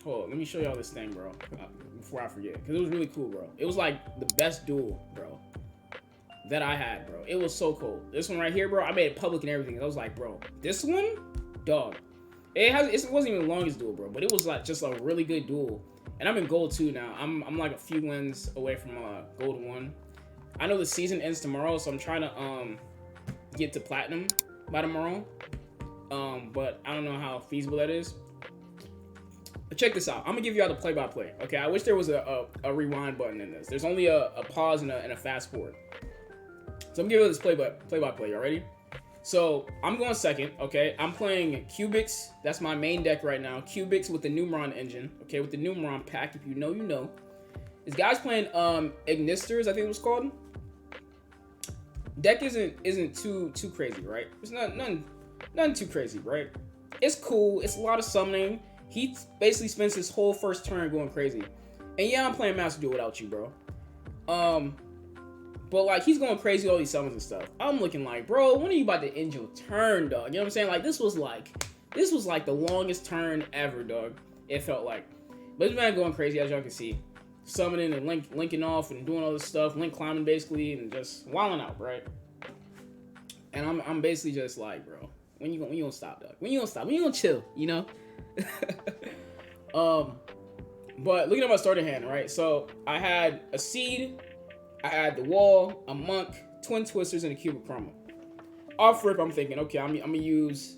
Hold on, let me show y'all this thing, bro. Before I forget, because it was really cool, bro. It was like the best duel, bro, that I had, bro. It was so cool. This one right here, bro, I made it public and everything. I was like, bro, this one, dog. It wasn't even the longest duel, bro, but it was like just a really good duel. And I'm in gold 2 now. I'm like a few wins away from gold 1. I know the season ends tomorrow, so I'm trying to get to platinum by tomorrow. But I don't know how feasible that is. But check this out. I'm gonna give you all the play-by-play. Okay, I wish there was a rewind button in this. There's only a pause and a fast forward. So I'm gonna give you this play-by-play. Y'all ready? So I'm going second. Okay, I'm playing Cubics. That's my main deck right now. Cubics with the Numeron engine. Okay, with the Numeron pack. If you know, you know. This guy's playing Ignisters, I think it was called. Deck isn't too crazy, right? It's nothing too crazy, right? It's cool. It's a lot of summoning. He basically spends his whole first turn going crazy. And yeah, I'm playing Master Duel without you, bro. But like he's going crazy with all these summons and stuff. I'm looking like, bro, when are you about to end your turn, dog? You know what I'm saying? Like this was like the longest turn ever, dog. It felt like. But this man going crazy, as y'all can see. Summoning and linking off and doing all this stuff, link climbing basically, and just wilding out, right? And I'm basically just like, bro, when you gonna stop, dog? When you gonna stop? When you gonna chill? You know? But looking at my starting hand, right? So I had a seed, I had the wall, a monk, twin twisters, and a cubic karma. Off rip, I'm thinking, okay, I'm gonna use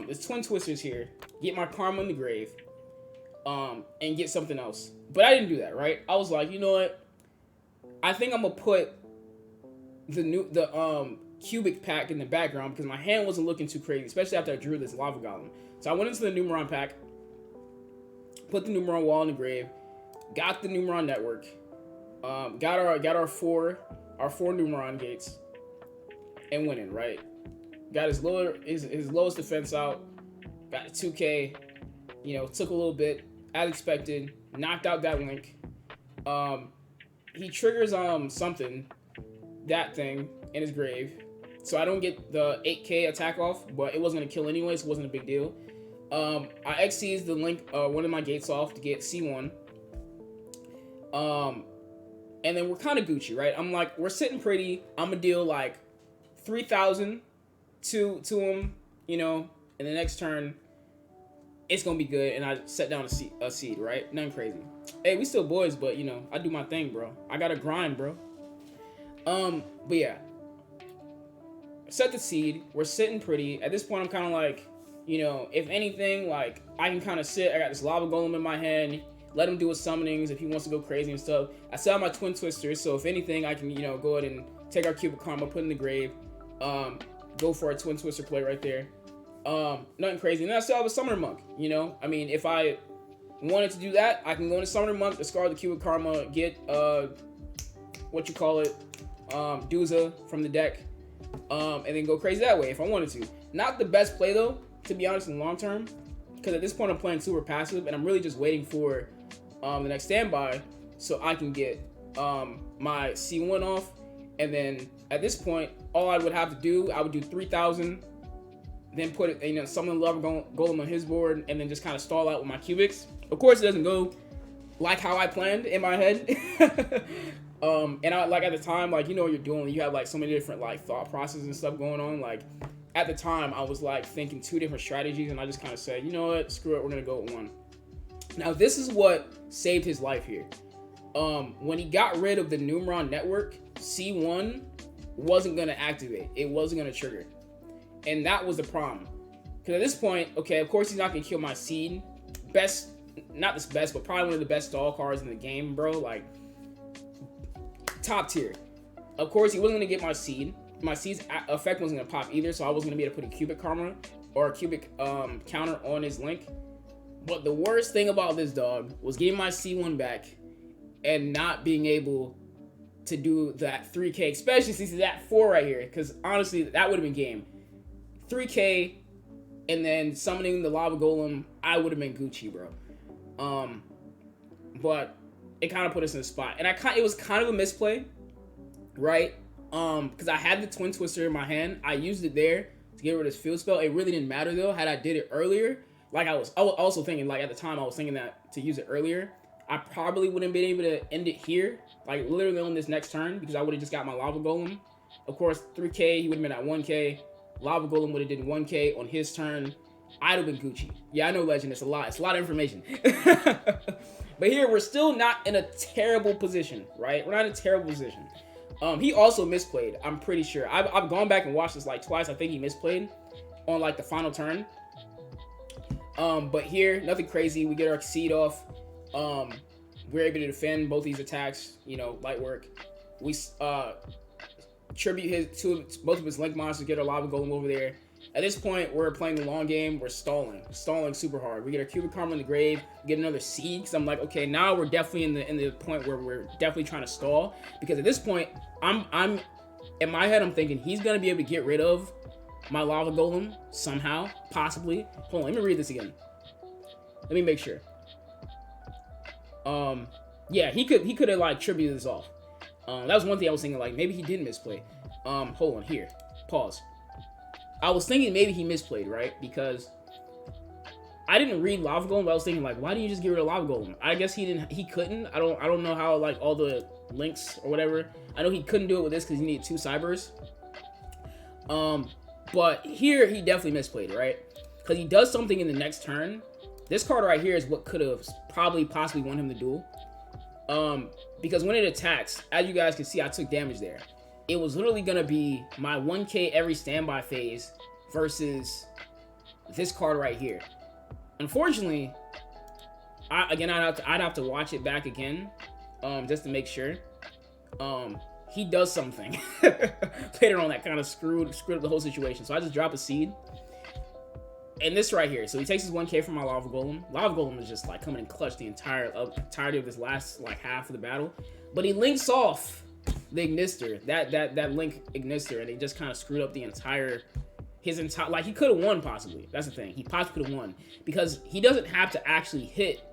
this twin twisters here, get my karma in the grave, and get something else. But I didn't do that, right? I was like, you know what? I think I'm gonna put the cubic pack in the background because my hand wasn't looking too crazy, especially after I drew this lava golem. So I went into the Numeron pack, put the Numeron wall in the grave, got the Numeron network, got our four Numeron gates, and went in, right? Got his lowest defense out, got 2K, you know, took a little bit, as expected, knocked out that link. He triggers something, that thing, in his grave. So I don't get the 8K attack off, but it wasn't gonna kill anyway, so it wasn't a big deal. I XC's the link, one of my gates off to get C1. And then we're kind of Gucci, right? I'm like, we're sitting pretty. I'm gonna deal like 3,000 to him, you know, in the next turn. It's gonna be good, and I set down a seed, right? Nothing crazy. Hey, we still boys, but you know, I do my thing, bro. I gotta grind, bro. But yeah, set the seed. We're sitting pretty. At this point, I'm kind of like, you know, if anything, like I can kind of sit. I got this lava golem in my hand. Let him do his summonings if he wants to go crazy and stuff. I set out my twin twisters, so if anything, I can, you know, go ahead and take our cubic karma, put in the grave, go for a twin twister play right there. Nothing crazy. And then I still have a summoner monk, you know? I mean, if I wanted to do that, I can go into summoner monk, discard the cubic karma, get, what you call it, Duza from the deck, and then go crazy that way if I wanted to. Not the best play, though, to be honest, in the long term, because at this point I'm playing super passive, and I'm really just waiting for the next standby so I can get my C1 off, and then at this point, all I would have to do, I would do 3,000, then put it, you know, summon lava golem on his board, and then just kind of stall out with my cubics. Of course, it doesn't go like how I planned in my head. And I, like, at the time, like, you know what you're doing, you have like so many different like thought processes and stuff going on. Like at the time, I was like thinking 2 different strategies, and I just kind of said, you know what, screw it, we're gonna go with one. Now this is what saved his life here. When he got rid of the Numeron network, C1 wasn't gonna activate. It wasn't gonna trigger. And that was the problem. Because at this point, okay, of course he's not gonna kill my seed. Best, not this best, but probably one of the best stall cards in the game, bro. Like, top tier. Of course, he wasn't gonna get my seed. My seed's effect wasn't gonna pop either, so I wasn't gonna be able to put a cubic karma or a cubic counter on his link. But the worst thing about this dog was getting my C1 back and not being able to do that 3K, especially since he's at 4 right here. Because honestly, that would have been game. 3K and then summoning the lava golem, I would have been Gucci, bro. But it kind of put us in a spot, and it was kind of a misplay, right? Because I had the twin twister in my hand, I used it there to get rid of this field spell. It really didn't matter though. Had I did it earlier, like I was also thinking, like at the time I was thinking that to use it earlier, I probably wouldn't been able to end it here, like literally on this next turn, because I would have just got my lava golem. Of course, 3k, he would have been at 1k. Lava golem would have did 1k on his turn. I'd have been Gucci. Yeah, I know, Legend. It's a lot. It's a lot of information. But here, we're still not in a terrible position, right? We're not in a terrible position. He also misplayed, I'm pretty sure. I've gone back and watched this like twice. I think he misplayed on like the final turn. But here, nothing crazy. We get our seed off. We're able to defend both these attacks, you know, light work. We tribute both of his link monsters, get our lava golem over there. At this point, we're playing the long game. We're stalling super hard. We get our cubic karma in the grave, get another seed, because I'm like, okay, now we're definitely in the point where we're definitely trying to stall, because at this point, I'm in my head, I'm thinking he's gonna be able to get rid of my lava golem somehow, possibly. Hold on, let me read this again. Let me make sure. Yeah, he could have like tributed this off. That was one thing I was thinking, like maybe he did misplay. Hold on, here, pause. I was thinking maybe he misplayed, right? Because I didn't read lava golem, but I was thinking like, why didn't you just get rid of lava golem? I guess he couldn't. I don't know how, like, all the links or whatever. I know he couldn't do it with this because he needed 2 cybers. But here he definitely misplayed, right? Because he does something in the next turn. This card right here is what could have possibly won him the duel. Because when it attacks, as you guys can see, I took damage there. It was literally gonna be my 1k every standby phase versus this card right here. Unfortunately, I'd have to watch it back again, just to make sure. He does something later on that kind of screwed up the whole situation. So I just drop a seed. And this right here, so he takes his 1k from my lava golem. Lava golem is just like coming in clutch the entirety of this last like half of the battle. But he links off the ignister, that link ignister, and he just kind of screwed up his entire, like he could have won possibly. That's the thing. He possibly could have won because he doesn't have to actually hit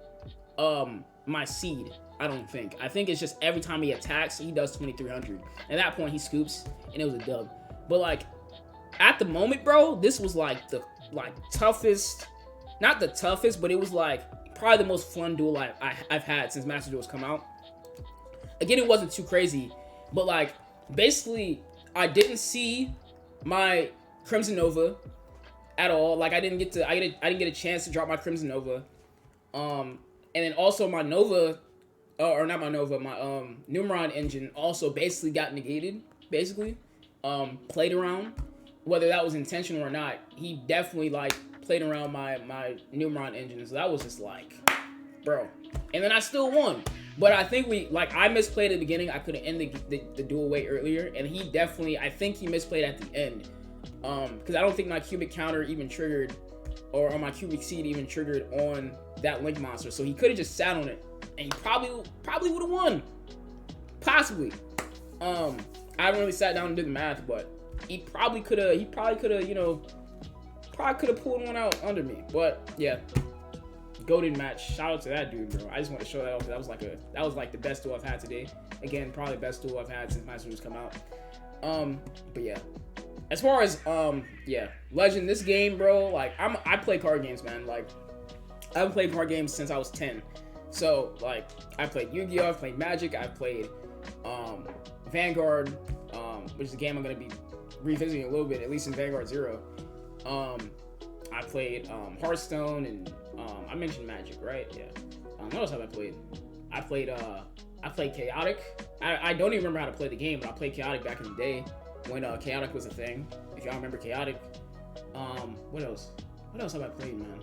my seed. I don't think. I think it's just every time he attacks, he does 2300. At that point, he scoops, and it was a dub. But like at the moment, bro, this was like the toughest, not the toughest, but it was like probably the most fun duel I've had since Master Duels come out. Again, it wasn't too crazy, but like basically I didn't see my Crimson Nova at all. Like I didn't get a chance to drop my Crimson Nova. And then also my Nova, or not my Nova, my Numeron engine also basically got negated. Basically, played around, whether that was intentional or not. He definitely like played around my Numeron engine. So that was just like, bro. And then I still won. But I think I misplayed at the beginning. I could have ended the duel way earlier. And he definitely, I think he misplayed at the end. Because I don't think my cubic counter even triggered, or my cubic seed even triggered on that link monster. So he could have just sat on it, and he probably would have won. Possibly. I haven't really sat down and did the math, but he probably could have, you know, pulled one out under me. But yeah. Golden match. Shout out to that dude, bro. I just want to show that off. That was like the best duel I've had today. Again, probably the best duel I've had since Master Duels come out. But yeah. As far as yeah, Legend, this game, bro, like I play card games, man. Like I haven't played card games since I was 10. So like I played Yu-Gi-Oh, I've played Magic, I've played Vanguard, which is a game I'm gonna be revisiting a little bit, at least in Vanguard 0. I played Hearthstone, and I mentioned Magic, right? Yeah. What else have I played? I played Chaotic. I don't even remember how to play the game, but I played Chaotic back in the day when Chaotic was a thing. If y'all remember Chaotic. What else? What else have I played, man?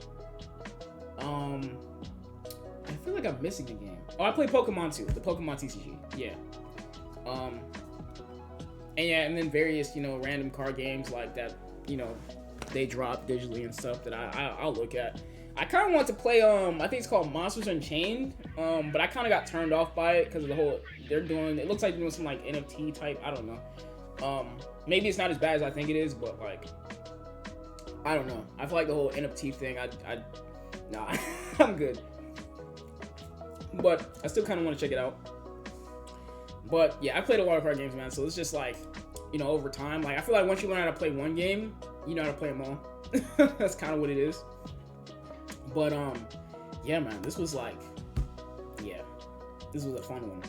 I feel like I'm missing a game. Oh, I played Pokemon 2, the Pokemon TCG. Yeah. And yeah, and then various, you know, random card games like that, you know, they drop digitally and stuff that I'll look at. I kind of want to play, I think it's called Monsters Unchained, but I kind of got turned off by it because of the whole, it looks like they're doing some like NFT type, I don't know. Maybe it's not as bad as I think it is, but like, I don't know. I feel like the whole NFT thing, nah, I'm good. But I still kind of want to check it out. But yeah, I played a lot of card games, man, so it's just like, you know, over time, like I feel like once you learn how to play one game, you know how to play them all. That's kind of what it is. But yeah, man, this was like, yeah, this was a fun one.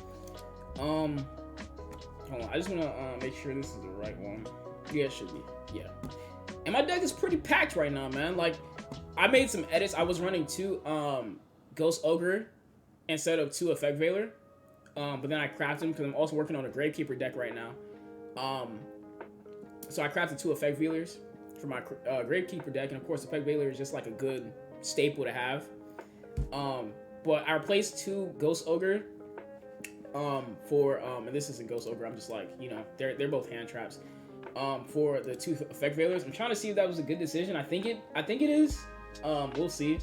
Hold on, I just wanna make sure this is the right one. Yeah, it should be. Yeah. And my deck is pretty packed right now, man. Like, I made some edits. I was running 2 Ghost Ogre instead of 2 Effect Veiler. But then I crafted them because I'm also working on a Gravekeeper deck right now. So I crafted 2 Effect Veilers for my Gravekeeper deck, and of course, Effect Veiler is just like a good staple to have. But I replaced 2 Ghost Ogre for and this isn't Ghost Ogre. I'm just like, you know, they're both hand traps. For the 2 Effect Veilers, I'm trying to see if that was a good decision. I think it is. We'll see.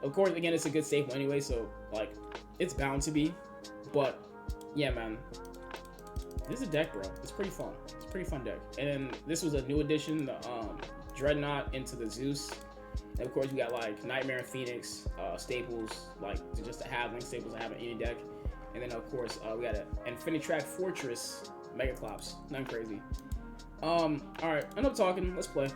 Of course, again, it's a good staple anyway, so like it's bound to be. But yeah, man, this is a deck, bro. It's pretty fun. It's a pretty fun deck. And this was a new addition, the Dreadnought into the Zeus. And of course, we got like Nightmare and Phoenix staples, like just to have link staples to have in any deck. And then of course, we got an Infinitrack Fortress Megaclops. Nothing crazy. All right, enough talking. Let's play.